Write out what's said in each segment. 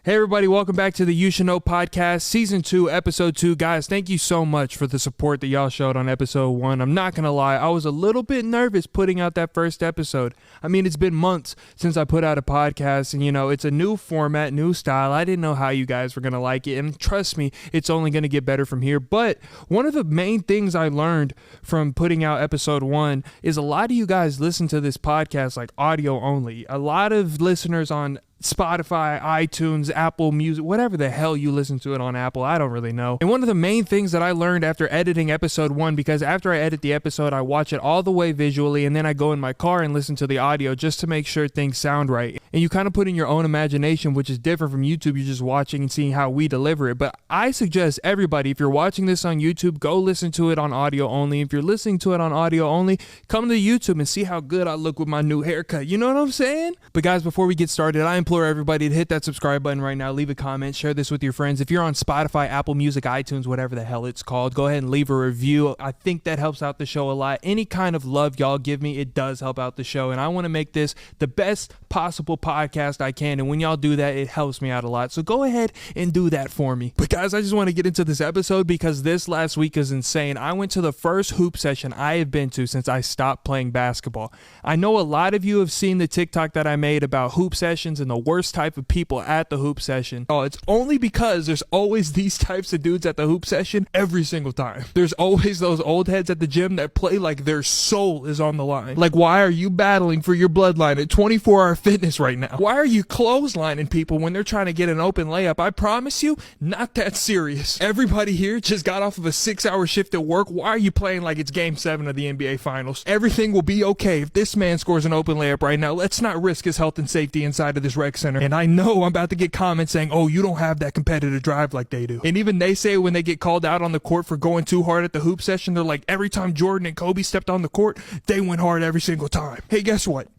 Hey everybody, welcome back to the You Should Know podcast, season 2, episode 2. Guys, thank you so much for the support that y'all showed on episode 1. I'm not gonna lie, I was a little bit nervous putting out that first episode. I mean, it's been months since I put out a podcast, and it's a new format, new style. I didn't know how you guys were gonna like it, and trust me, it's only gonna get better from here. But one of the main things I learned from putting out episode 1 is a lot of you guys listen to this podcast like audio only. A lot of listeners on Spotify, iTunes, Apple Music, whatever the hell you listen to it on Apple, I don't really know. And one of the main things that I learned after editing episode 1, because after I edit the episode, I watch it all the way visually, and then I go in my car and listen to the audio just to make sure things sound right. And you kind of put in your own imagination, which is different from YouTube. You're just watching and seeing how we deliver it. But I suggest everybody, if you're watching this on YouTube, go listen to it on audio only. If you're listening to it on audio only, come to YouTube and see how good I look with my new haircut. You know what I'm saying? But guys, before we get started, I implore everybody to hit that subscribe button right now, leave a comment, share this with your friends. If you're on Spotify, Apple Music, iTunes, whatever the hell it's called, go ahead and leave a review. I think that helps out the show a lot. Any kind of love y'all give me, it does help out the show, and I want to make this the best possible podcast I can, and when y'all do that, it helps me out a lot. So go ahead and do that for me. But guys, I just want to get into this episode because this last week is insane. I went to the first hoop session I have been to since I stopped playing basketball. I know a lot of you have seen the TikTok that I made about hoop sessions and the worst type of people at the hoop session. Oh, it's only because there's always these types of dudes at the hoop session every single time. There's always those old heads at the gym that play like their soul is on the line. Like, why are you battling for your bloodline at 24-hour fitness right now? Why are you clotheslining people when they're trying to get an open layup? I promise you, not that serious. Everybody here just got off of a 6-hour shift at work. Why are you playing like it's game 7 of the NBA Finals? Everything will be okay if this man scores an open layup right now. Let's not risk his health and safety inside of this rec center. And I know I'm about to get comments saying, oh, you don't have that competitive drive like they do. And even they say when they get called out on the court for going too hard at the hoop session, they're like, every time Jordan and Kobe stepped on the court, they went hard every single time. Hey, guess what?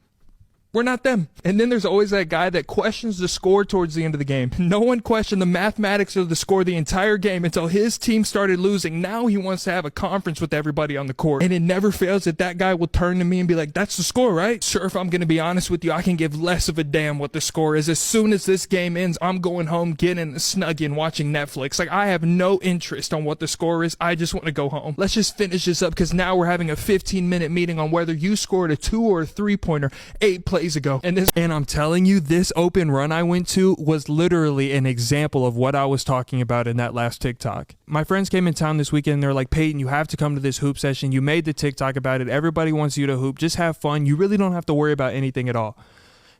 We're not them. And then there's always that guy that questions the score towards the end of the game. No one questioned the mathematics of the score the entire game until his team started losing. Now he wants to have a conference with everybody on the court. And it never fails that guy will turn to me and be like, that's the score, right? Sure, if I'm going to be honest with you, I can give less of a damn what the score is. As soon as this game ends, I'm going home, getting a snuggie and watching Netflix. Like, I have no interest on what the score is. I just want to go home. Let's just finish this up because now we're having a 15-minute meeting on whether you scored a 2 or a 3-pointer 8 plays ago. And I'm telling you, this open run I went to was literally an example of what I was talking about in that last TikTok. My friends came in town this weekend and they're like, Peyton, you have to come to this hoop session. You made the TikTok about it. Everybody wants you to hoop. Just have fun. You really don't have to worry about anything at all.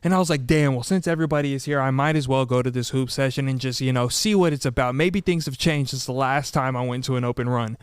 And I was like, damn, well, since everybody is here, I might as well go to this hoop session and just, see what it's about. Maybe things have changed since the last time I went to an open run.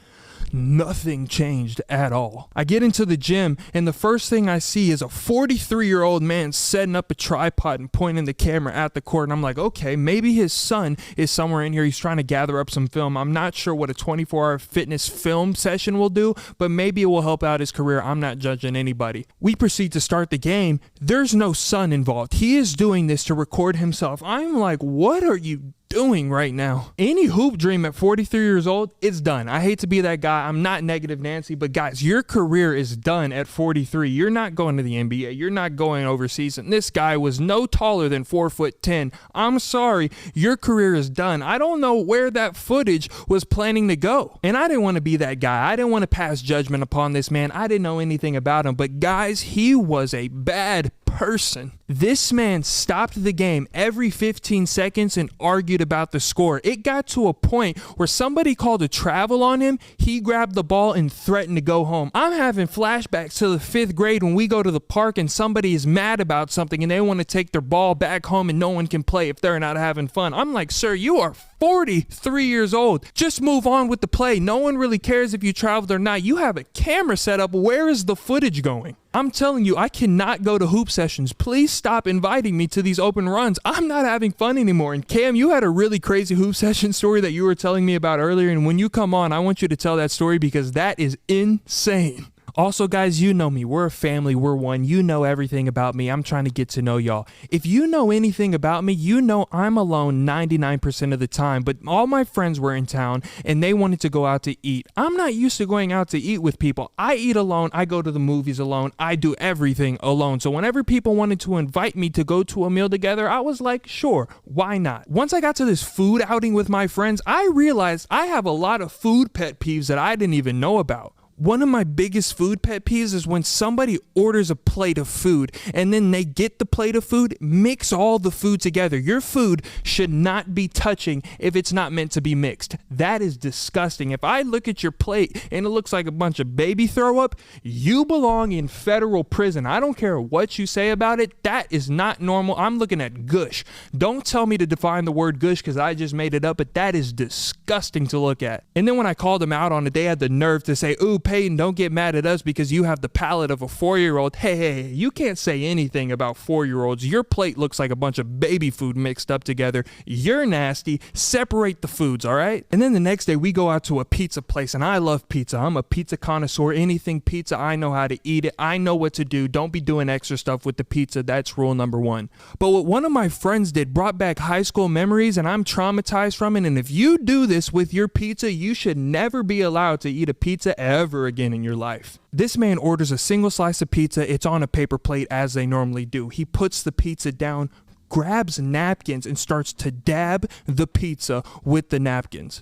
Nothing changed at all. I get into the gym and the first thing I see is a 43-year-old man setting up a tripod and pointing the camera at the court. And I'm like, okay, maybe his son is somewhere in here. He's trying to gather up some film. I'm not sure what a 24-hour fitness film session will do, but maybe it will help out his career. I'm not judging anybody. We proceed to start the game. There's no son involved. He is doing this to record himself. I'm like, what are you doing right now? Any hoop dream at 43 years old, it's done. I hate to be that guy. I'm not negative Nancy, but guys, your career is done at 43. You're not going to the NBA. You're not going overseas. And this guy was no taller than 4'10". I'm sorry. Your career is done. I don't know where that footage was planning to go. And I didn't want to be that guy. I didn't want to pass judgment upon this man. I didn't know anything about him. But guys, he was a bad person. This man stopped the game every 15 seconds and argued about the score. It got to a point where somebody called a travel on him. He grabbed the ball and threatened to go home. I'm having flashbacks to the 5th grade when we go to the park and somebody is mad about something and they want to take their ball back home and no one can play if they're not having fun. I'm like, sir, you are 43 years old. Just move on with the play. No one really cares if you traveled or not. You have a camera set up. Where is the footage going? I'm telling you, I cannot go to hoop sessions. Please stop inviting me to these open runs. I'm not having fun anymore. And Cam, you had a really crazy hoop session story that you were telling me about earlier. And when you come on, I want you to tell that story because that is insane. Also, guys, you know me. We're a family. We're one. You know everything about me. I'm trying to get to know y'all. If you know anything about me, you know I'm alone 99% of the time, but all my friends were in town and they wanted to go out to eat. I'm not used to going out to eat with people. I eat alone. I go to the movies alone. I do everything alone. So whenever people wanted to invite me to go to a meal together, I was like, sure, why not? Once I got to this food outing with my friends, I realized I have a lot of food pet peeves that I didn't even know about. One of my biggest food pet peeves is when somebody orders a plate of food and then they get the plate of food, mix all the food together. Your food should not be touching if it's not meant to be mixed. That is disgusting. If I look at your plate and it looks like a bunch of baby throw up, you belong in federal prison. I don't care what you say about it. That is not normal. I'm looking at gush. Don't tell me to define the word gush because I just made it up, but that is disgusting to look at. And then when I called them out on it, they had the nerve to say, ooh, Peyton, don't get mad at us because you have the palate of a 4-year-old. Hey, you can't say anything about 4-year-olds. Your plate looks like a bunch of baby food mixed up together. You're nasty. Separate the foods, all right? And then the next day we go out to a pizza place, and I love pizza. I'm a pizza connoisseur. Anything pizza, I know how to eat it. I know what to do. Don't be doing extra stuff with the pizza. That's rule number 1. But what one of my friends did brought back high school memories, and I'm traumatized from it. And if you do this with your pizza, you should never be allowed to eat a pizza ever again in your life. This man orders a single slice of pizza. It's on a paper plate as they normally do. He puts the pizza down, grabs napkins, and starts to dab the pizza with the napkins.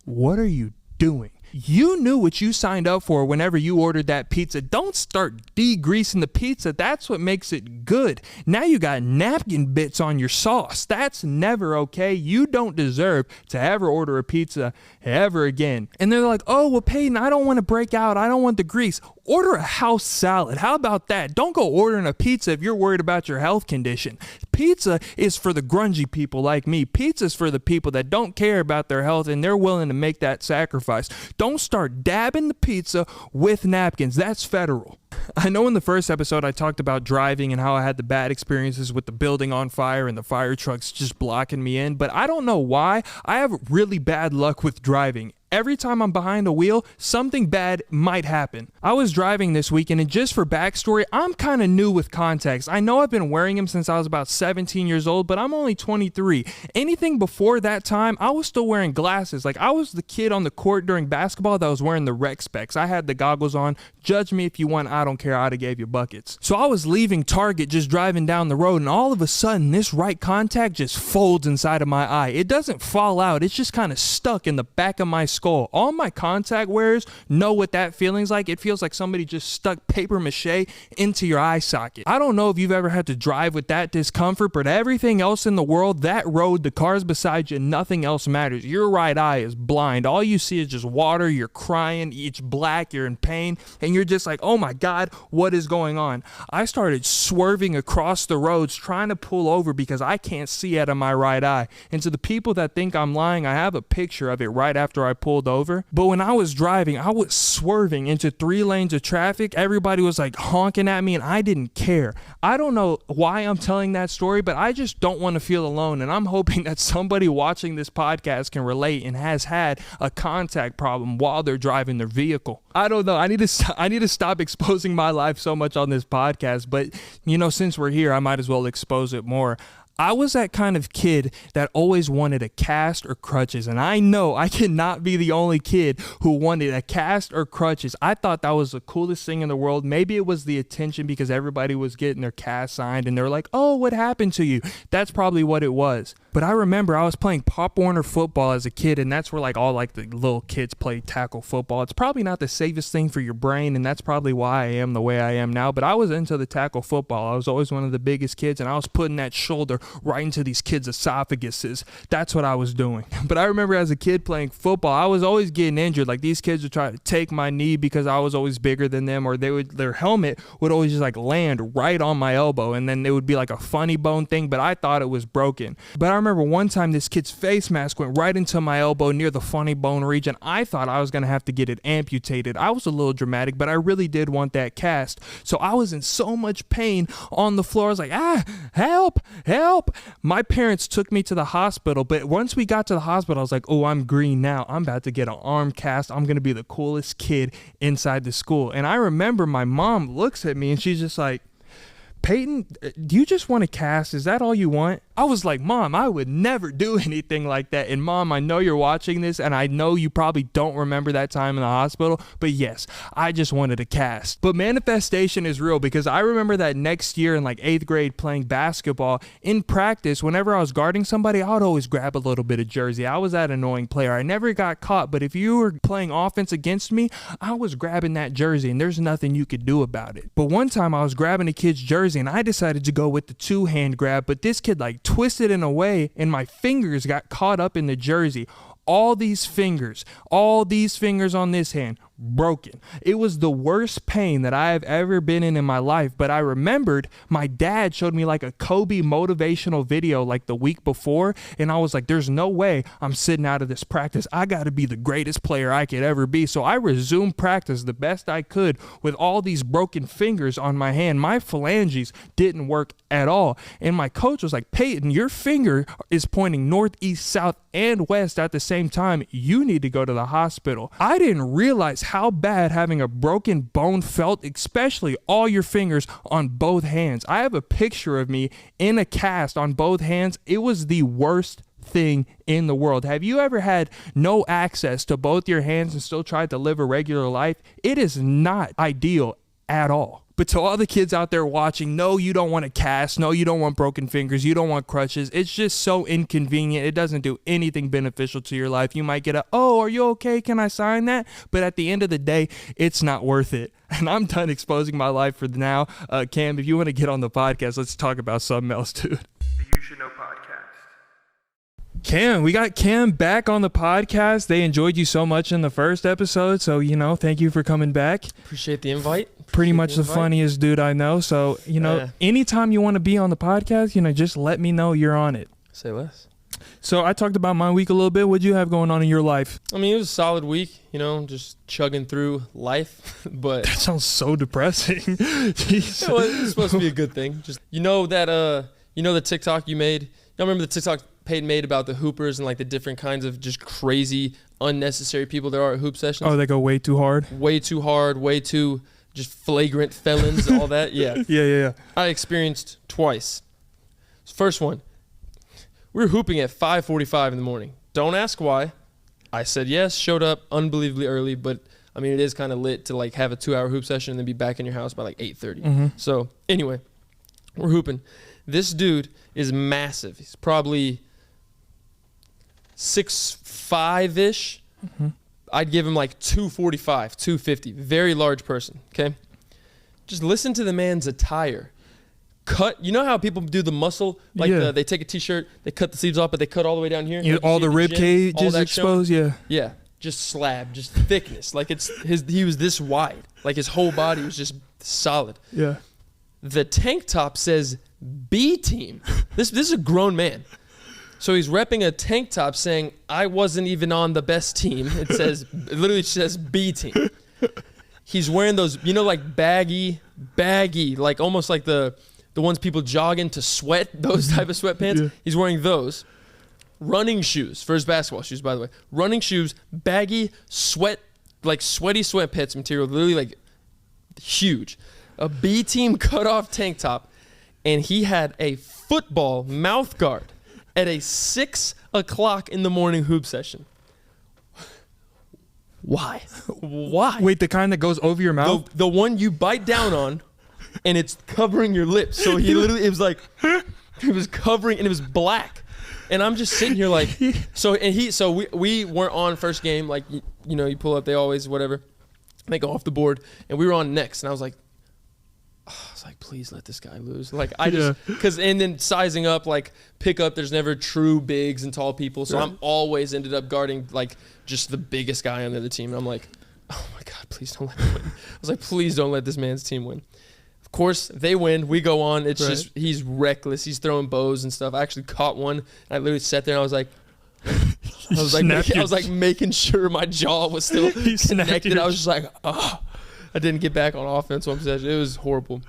What are you doing? You knew what you signed up for whenever you ordered that pizza. Don't start degreasing the pizza. That's what makes it good. Now you got napkin bits on your sauce. That's never okay. You don't deserve to ever order a pizza ever again. And they're like, oh, well, Peyton, I don't want to break out. I don't want the grease. Order a house salad. How about that? Don't go ordering a pizza if you're worried about your health condition. Pizza is for the grungy people like me. Pizza is for the people that don't care about their health and they're willing to make that sacrifice. Don't start dabbing the pizza with napkins. That's federal. I know in the first episode I talked about driving and how I had the bad experiences with the building on fire and the fire trucks just blocking me in, but I don't know why. I have really bad luck with driving. Every time I'm behind the wheel, something bad might happen. I was driving this weekend, and just for backstory, I'm kind of new with contacts. I know I've been wearing them since I was about 17 years old, but I'm only 23. Anything before that time, I was still wearing glasses. Like, I was the kid on the court during basketball that was wearing the rec specs. I had the goggles on. Judge me if you want. I don't care. I'd have gave you buckets. So I was leaving Target, just driving down the road, and all of a sudden, this right contact just folds inside of my eye. It doesn't fall out. It's just kind of stuck in the back of my skull. All my contact wearers know what that feeling's like. It feels like somebody just stuck paper mache into your eye socket. I don't know if you've ever had to drive with that discomfort, but everything else in the world, that road, the cars beside you, nothing else matters. Your right eye is blind. All you see is just water. You're crying. It's black. You're in pain. And you're just like, oh my God, what is going on? I started swerving across the roads trying to pull over because I can't see out of my right eye. And to the people that think I'm lying, I have a picture of it right after I pulled over. But when I was driving, I was swerving into 3 lanes of traffic. Everybody was like honking at me and I didn't care. I don't know why I'm telling that story, but I just don't want to feel alone. And I'm hoping that somebody watching this podcast can relate and has had a contact problem while they're driving their vehicle. I don't know. I need to stop exposing my life so much on this podcast, but you know, since we're here, I might as well expose it more. I was that kind of kid that always wanted a cast or crutches, and I know I cannot be the only kid who wanted a cast or crutches. I thought that was the coolest thing in the world. Maybe it was the attention because everybody was getting their cast signed, and they're like, oh, what happened to you? That's probably what it was. But I remember I was playing Pop Warner football as a kid, and that's where like all like the little kids play tackle football. It's probably not the safest thing for your brain, and that's probably why I am the way I am now. But I was into the tackle football. I was always one of the biggest kids, and I was putting that shoulder right into these kids' esophaguses. That's what I was doing. But I remember as a kid playing football, I was always getting injured. Like these kids would try to take my knee because I was always bigger than them, or their helmet would always just like land right on my elbow, and then it would be like a funny bone thing, but I thought it was broken. But I remember one time this kid's face mask went right into my elbow near the funny bone region. I thought I was going to have to get it amputated. I was a little dramatic, but I really did want that cast. So I was in so much pain on the floor. I was like, help, help. My parents took me to the hospital, but once we got to the hospital, I was like, oh, I'm green now. I'm about to get an arm cast. I'm going to be the coolest kid inside the school. And I remember my mom looks at me and she's just like, Peyton, do you just want to cast? Is that all you want? I was like, Mom, I would never do anything like that. And Mom, I know you're watching this, and I know you probably don't remember that time in the hospital, but yes, I just wanted to cast. But manifestation is real, because I remember that next year in like 8th grade playing basketball, in practice, whenever I was guarding somebody, I would always grab a little bit of jersey. I was that annoying player. I never got caught, but if you were playing offense against me, I was grabbing that jersey, and there's nothing you could do about it. But one time I was grabbing a kid's jersey, and I decided to go with the 2-hand grab, but this kid like twisted in a way and my fingers got caught up in the jersey. All these fingers on this hand broken. It was the worst pain that I have ever been in my life. But I remembered my dad showed me like a Kobe motivational video like the week before, and I was like, there's no way I'm sitting out of this practice. I got to be the greatest player I could ever be. So I resumed practice the best I could with all these broken fingers on my hand. My phalanges didn't work at all, and my coach was like, Peyton, your finger is pointing north, east, south, and west at the same time. You need to go to the hospital. I didn't realize how bad having a broken bone felt, especially all your fingers on both hands. I have a picture of me in a cast on both hands. It was the worst thing in the world. Have you ever had no access to both your hands and still tried to live a regular life? It is not ideal at all. But to all the kids out there watching, no, you don't want to cast. No, you don't want broken fingers. You don't want crutches. It's just so inconvenient. It doesn't do anything beneficial to your life. You might get are you okay? Can I sign that? But at the end of the day, it's not worth it. And I'm done exposing my life for now. Cam, if you want to get on the podcast, let's talk about something else, dude. The You Should Know podcast. Cam, we got Cam back on the podcast. They enjoyed you so much in the first episode, so thank you for coming back. Appreciate the invite. Pretty much the funniest dude I know. So anytime you want to be on the podcast, just let me know you're on it. Say less. So I talked about my week a little bit. What'd you have going on in your life? I mean, it was a solid week, just chugging through life. But that sounds so depressing. It's supposed to be a good thing. Just the TikTok you made. Y'all remember the TikTok Peyton made about the hoopers and like the different kinds of just crazy, unnecessary people there are at hoop sessions? Oh, they go way too hard? Way too just flagrant felons, all that. Yeah. Yeah. I experienced twice. First one, we were hooping at 5:45 in the morning. Don't ask why. I said yes, showed up unbelievably early, but I mean, it is kind of lit to like have a 2-hour hoop session and then be back in your house by like 8:30. Mm-hmm. So anyway, we're hooping. This dude is massive. He's probably 6'5"-ish. Mm-hmm. I'd give him like 245, 250. Very large person, okay? Just listen to the man's attire. Cut. You know how people do the muscle? Like they take a T-shirt, they cut the sleeves off, but they cut all the way down here. All the rib cage is exposed, Yeah, just slab, just thickness. Like he was this wide. Like his whole body was just solid. Yeah. The tank top says B team. This is a grown man. So he's repping a tank top saying, I wasn't even on the best team. It literally says B team. He's wearing those, like baggy, like almost like the ones people jog in to sweat, those type of sweatpants. Yeah. He's wearing those. Running shoes, for his basketball shoes, by the way. Running shoes, baggy, sweaty sweatpants material, literally like huge. A B team cutoff tank top, and he had a football mouth guard at a 6 o'clock in the morning hoop session. Why? Wait, the kind that goes over your mouth? The one you bite down on, and it's covering your lips. So he literally, it was covering, and it was black. And I'm just sitting here like, we weren't on first game, like, you pull up, they always, whatever. They go off the board, and we were on next, and I was like, please let this guy lose. Like, and then sizing up, like, pick up, there's never true bigs and tall people. So I'm always ended up guarding, like, just the biggest guy on the other team. And I'm like, oh my God, please don't let him win. I was like, please don't let this man's team win. Of Of course, they win. We go on. It's just he's reckless. He's throwing bows and stuff. I actually caught one. And I literally sat there and I was like making sure my jaw was still connected. I was just like, oh. I didn't get back on offense one possession. It was horrible.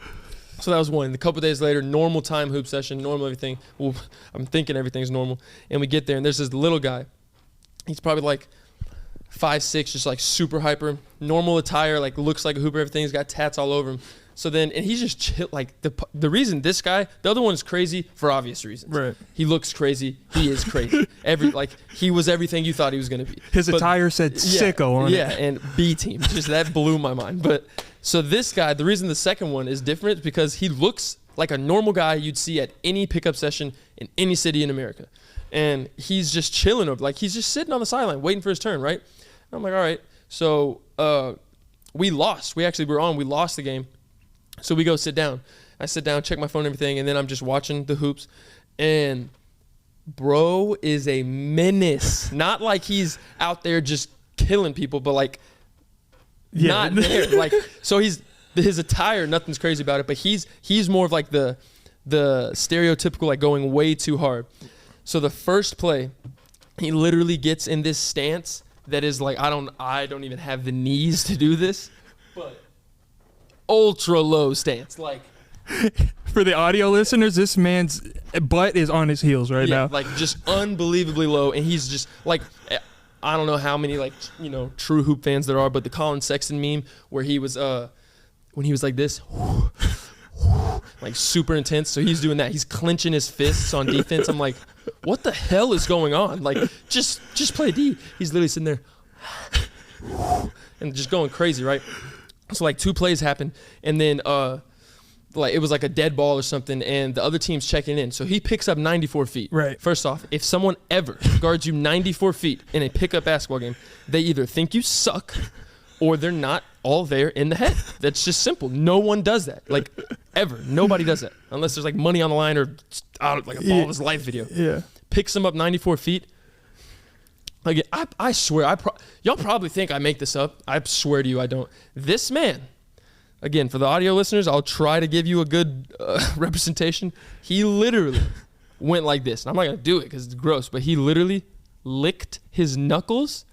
So that was one. A couple days later, normal time hoop session, normal everything. Well, I'm thinking everything's normal. And we get there, and there's this little guy. He's probably like 5'6", just like super hyper. Normal attire, like looks like a hooper, everything. He's got tats all over him. So then, and he's just chill. Like the reason this guy, the other one is crazy for obvious reasons. Right. He looks crazy. He is crazy. He was everything you thought he was going to be. His attire said sicko on it. Yeah, and B team. Just that blew my mind. But so this guy, the reason the second one is different is because he looks like a normal guy you'd see at any pickup session in any city in America. And he's just chilling over, like he's just sitting on the sideline waiting for his turn, right? And I'm like, all right. So we lost. We lost the game. So we go sit down. I sit down, check my phone and everything, and then I'm just watching the hoops. And bro is a menace. Not like he's out there just killing people, but like not there. Like so his attire, nothing's crazy about it, but he's more of like the stereotypical like going way too hard. So the first play, he literally gets in this stance that is like I don't even have the knees to do this, but ultra low stance, like for the audio listeners, this man's butt is on his heels right now, like just unbelievably low, and he's just like I don't know how many like true hoop fans there are, but the Colin Sexton meme where he was when he was like this, like super intense. So he's doing that. He's clenching his fists on defense. I'm like, what the hell is going on? Like just play D. He's literally sitting there and just going crazy, right? So like 2 plays happened, and then like it was like a dead ball or something, and the other team's checking in. So he picks up 94 feet. Right. First off, if someone ever guards you 94 feet in a pickup basketball game, they either think you suck or they're not all there in the head. That's just simple. No one does that. Like ever. Nobody does that unless there's like money on the line or like a ball of his life video. Yeah. Picks him up 94 feet. Like I swear, y'all probably think I make this up. I swear to you I don't. This man, again, for the audio listeners, I'll try to give you a good representation. He literally went like this. And I'm not going to do it because it's gross, but he literally licked his knuckles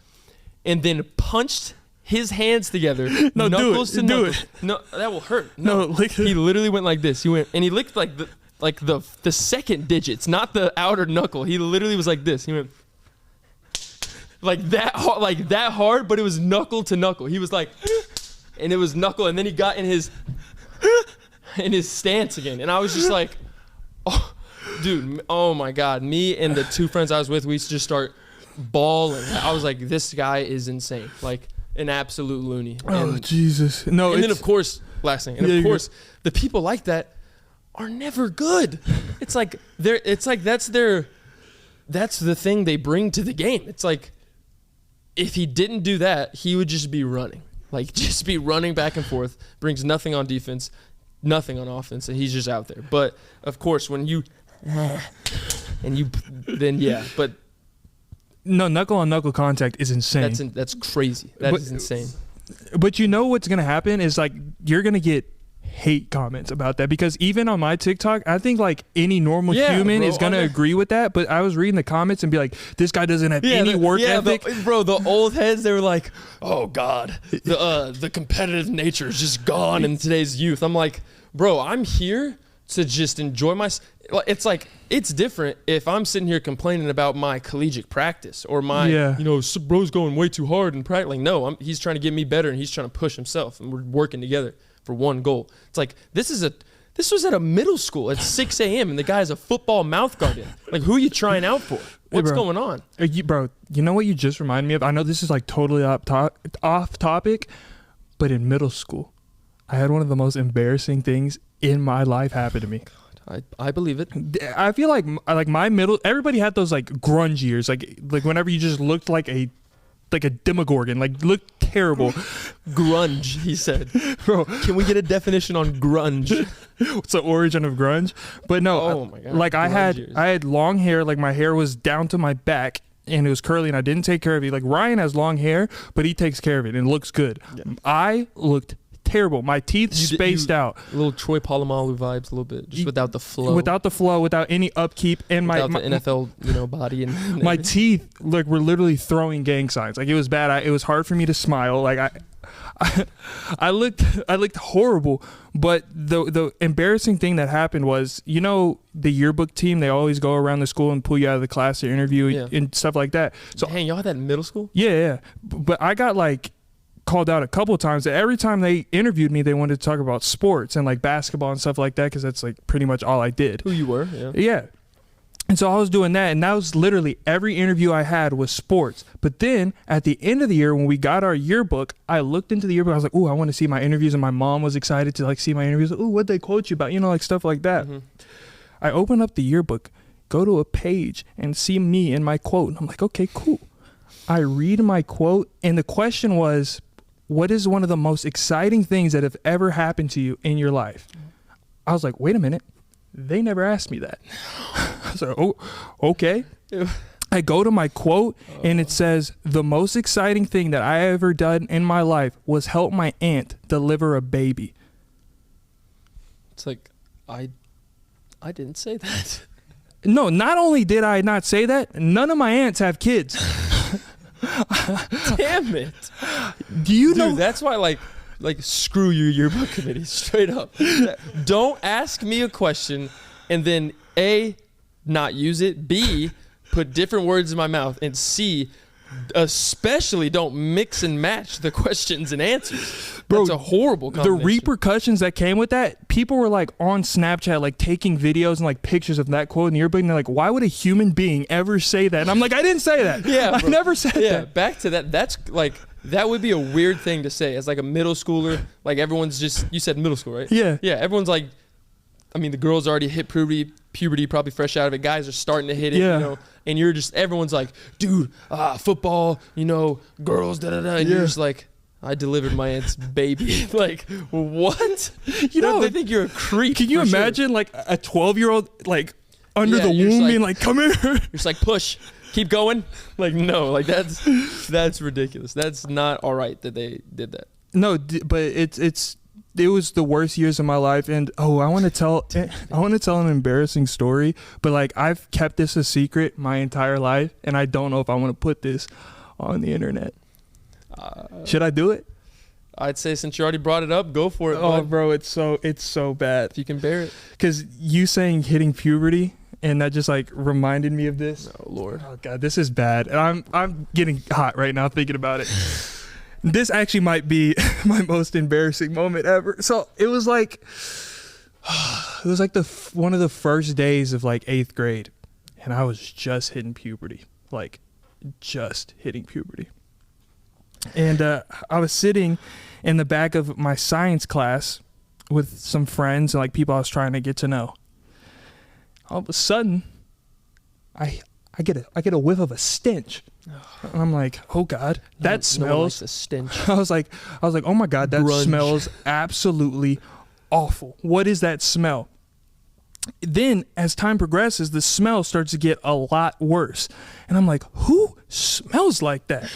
and then punched his hands together. No, knuckles do it. to Do knuckles. it. No, that will hurt. No, he literally went like this. He went, and he licked like the second digits, not the outer knuckle. He literally was like this. He went like that hard, but it was knuckle to knuckle. He was like, and it was knuckle, and then he got in his stance again, and I was just like, oh, dude, oh my God. Me and the 2 friends I was with, we used to just start bawling. I was like, this guy is insane, like an absolute loony. Oh Jesus, no. And then of course, last thing, and of course, the people like that are never good. It's like that's the thing they bring to the game. It's like, if he didn't do that, he would just be running. Like, just be running back and forth, brings nothing on defense, nothing on offense, and he's just out there. But, of course, when you but no, knuckle-on-knuckle contact is insane. That's crazy. That is insane. But you know what's going to happen is, like, you're going to get hate comments about that, because even on my TikTok, I think like any normal human is gonna agree with that. But I was reading the comments and be like, this guy doesn't have any work ethic. The old heads, they were like, oh God, the competitive nature is just gone in today's youth. I'm like, bro, I'm here to just enjoy my. It's like, it's different if I'm sitting here complaining about my collegiate practice or my, bro's going way too hard and practice. Like, no, he's trying to get me better and he's trying to push himself, and we're working together for one goal. It's like, this was at a middle school at 6 a.m. and the guy has a football mouth guard in. Like, who are you trying out for? What's going on? Bro, you know what you just reminded me of? I know this is like totally off topic, but in middle school, I had one of the most embarrassing things in my life happen to me. I believe it. I feel like my middle, everybody had those like grunge years, like whenever you just looked like a demogorgon, like looked terrible. Grunge, he said. Bro, can we get a definition on grunge? What's the origin of grunge? But no, oh my God, like I had long hair, like my hair was down to my back and it was curly and I didn't take care of it. Like Ryan has long hair, but he takes care of it and it looks good. Yeah. I looked terrible. My teeth spaced out. A little Troy Polamalu vibes, a little bit, just without the flow. Without the flow, without any upkeep, and without the NFL, body and my teeth were literally throwing gang signs. Like, it was bad. It was hard for me to smile. Like I looked horrible. But the embarrassing thing that happened was, the yearbook team, they always go around the school and pull you out of the class to interview and stuff like that. So, dang, y'all had that in middle school? Yeah. But I got like called out a couple of times. Every time they interviewed me, they wanted to talk about sports and like basketball and stuff like that, because that's like pretty much all I did. Who you were, yeah. And so I was doing that, and that was literally every interview I had was sports. But then at the end of the year, when we got our yearbook, I looked into the yearbook. I was like, "Ooh, I want to see my interviews," and my mom was excited to like see my interviews. Like, "Ooh, what'd they quote you about?" Like stuff like that. Mm-hmm. I open up the yearbook, go to a page, and see me and my quote. And I'm like, "Okay, cool." I read my quote, and the question was, "What is one of the most exciting things that have ever happened to you in your life?" I was like, "Wait a minute. They never asked me that." I was like, "Oh, okay." I go to my quote, and it says, "The most exciting thing that I ever done in my life was help my aunt deliver a baby." It's like, I didn't say that. No, not only did I not say that, none of my aunts have kids. Damn it. Do you know? Dude, that's why, like screw your yearbook committee, straight up. Don't ask me a question and then A, not use it, B, put different words in my mouth, and C, especially don't mix and match the questions and answers. Bro, that's a horrible combination. The repercussions that came with that, people were like on Snapchat, like taking videos and like pictures of that quote in the yearbook, and they're like, "Why would a human being ever say that?" And I'm like, "I didn't say that." Yeah, I never said that. Yeah, back to that. That's like, that would be a weird thing to say as like a middle schooler. Like, everyone's just, you said middle school, right? Yeah. Yeah, everyone's like, I mean, the girls already hit puberty, probably fresh out of it. Guys are starting to hit it, and you're just, everyone's like, "Dude, football, girls, da-da-da." And you're just like, "I delivered my aunt's baby." Like, what? They think you're a creep. Can you imagine like a 12-year-old like under the womb being like, "Come here." You're just like, "Push. Keep going." Like, no, like that's ridiculous. That's not all right that they did that. No, but it was the worst years of my life, and I want to tell an embarrassing story, but like, I've kept this a secret my entire life, and I don't know if I want to put this on the internet. Should I do it? I'd say, since you already brought it up, go for it. Oh, bud. bro, it's so bad. If you can bear it. Because you saying hitting puberty, and that just like reminded me of this. Oh Lord. Oh God, this is bad, and I'm getting hot right now thinking about it. This actually might be my most embarrassing moment ever. So it was like one of the first days of like 8th grade, and I was just hitting puberty, And I was sitting in the back of my science class with some friends and like people I was trying to get to know. All of a sudden, I get a whiff of a stench. And I'm like, "Oh God, that smells." No one likes a stench. I was like, "Oh my God, that Grunge. smells absolutely awful. What is that smell?" Then, as time progresses, the smell starts to get a lot worse, and I'm like, "Who smells like that?"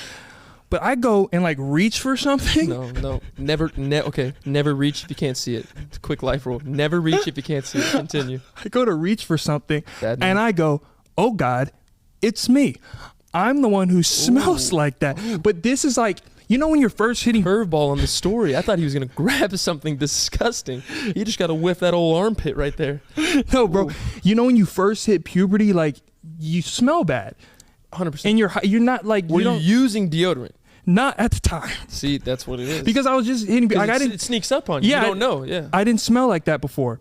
But I go and like reach for something. No, never reach if you can't see it. It's a quick life rule. Never reach if you can't see it. Continue. I go to reach for something, and I go, "Oh God, it's me. I'm the one who smells like that." But this is like, when you're first hitting curveball on the story. I thought he was gonna grab something disgusting. You just gotta whiff that old armpit right there. No, bro. Ooh. When you first hit puberty, like, you smell bad. 100%. And you're not like, were you using deodorant? Not at the time. See, that's what it is. Because I was just hitting. Like, it sneaks up on you. Yeah, you don't know. Yeah. I didn't smell like that before.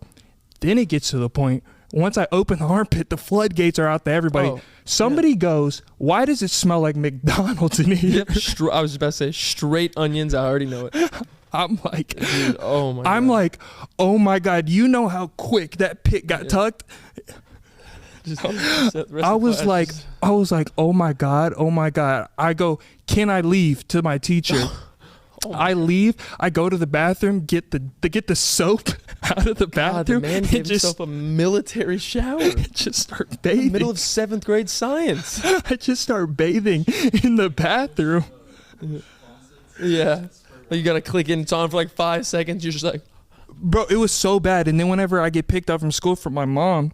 Then it gets to the point. Once I open the armpit, the floodgates are out to everybody. Somebody goes, "Why does it smell like McDonald's in here?" Yep. I was just about to say, straight onions. I already know it. I'm like, dude, oh my God. I'm like, "Oh my God, you know how quick that pit got tucked?" I was like, "Oh my God, oh my God." I go, "Can I leave?" to my teacher. I leave. I go to the bathroom, get the soap out of the bathroom. God, the man gave himself a military shower. Just start bathing. In the middle of 7th grade science. I just start bathing in the bathroom. Yeah. Like you gotta click in, it's on for like 5 seconds. You're just like, bro, it was so bad. And then whenever I get picked up from school from my mom,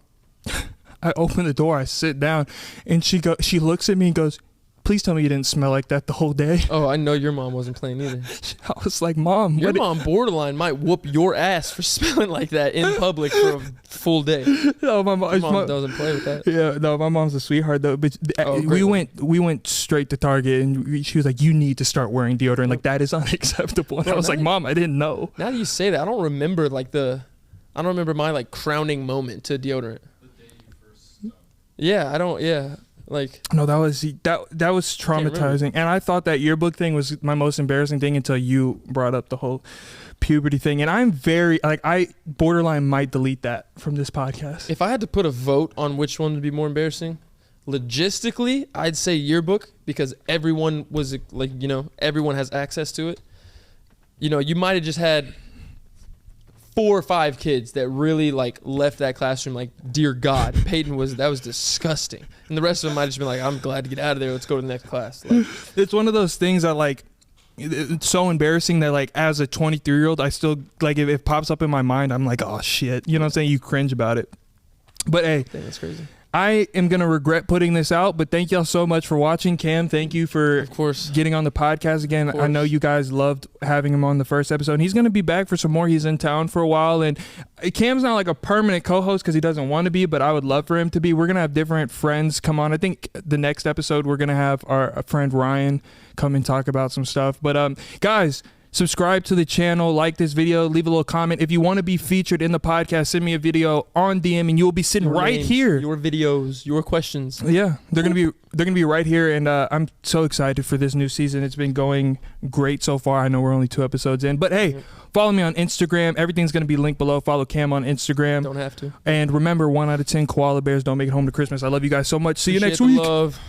I open the door, I sit down, and she looks at me and goes, please tell me you didn't smell like that the whole day. oh, I know your mom wasn't playing either. I was like, Mom, Your mom borderline might whoop your ass for smelling like that in public for a full day. No, my Mom doesn't play with that. Yeah, no, my mom's a sweetheart though. But we went straight to Target, and she was like, "You need to start wearing deodorant. Like that is unacceptable." And I was like, "Mom, I didn't know." Now that you say that, I don't remember my like crowning moment to deodorant. The day you first stopped. Yeah, I don't. Yeah, like No, that was traumatizing. And I thought that yearbook thing was my most embarrassing thing until you brought up the whole puberty thing. And I'm very like I borderline might delete that from this podcast. if I had to put a vote on which one would be more embarrassing, logistically, I'd say yearbook because everyone was like, everyone has access to it. You might have just had 4 or 5 kids that really like left that classroom like, dear God, Peyton that was disgusting. And the rest of them might have just been like, I'm glad to get out of there. Let's go to the next class. Like, It's one of those things that like it's so embarrassing that like as a 23-year-old I still like if it pops up in my mind I'm like, oh shit, you know what I'm saying? You cringe about it. But hey, dang, that's crazy. I am going to regret putting this out, but thank y'all so much for watching. Cam, thank you for Of course. getting on the podcast again. I know you guys loved having him on the first episode. And he's going to be back for some more. He's in town for a while. And Cam's not like a permanent co-host because he doesn't want to be, but I would love for him to be. We're going to have different friends come on. I think the next episode we're going to have our friend Ryan come and talk about some stuff. But guys, subscribe to the channel, like this video, leave a little comment. If you want to be featured in the podcast, send me a video on DM and you'll be sitting Your right names, here. Your videos, your questions. Yeah, they're gonna be right here, and I'm so excited for this new season. It's been going great so far. I know we're only 2 episodes in, but hey, follow me on Instagram. Everything's gonna be linked below. Follow Cam on Instagram. Don't have to. And remember, 1 out of 10 koala bears don't make it home to Christmas. I love you guys so much. See you next Appreciate week. the love.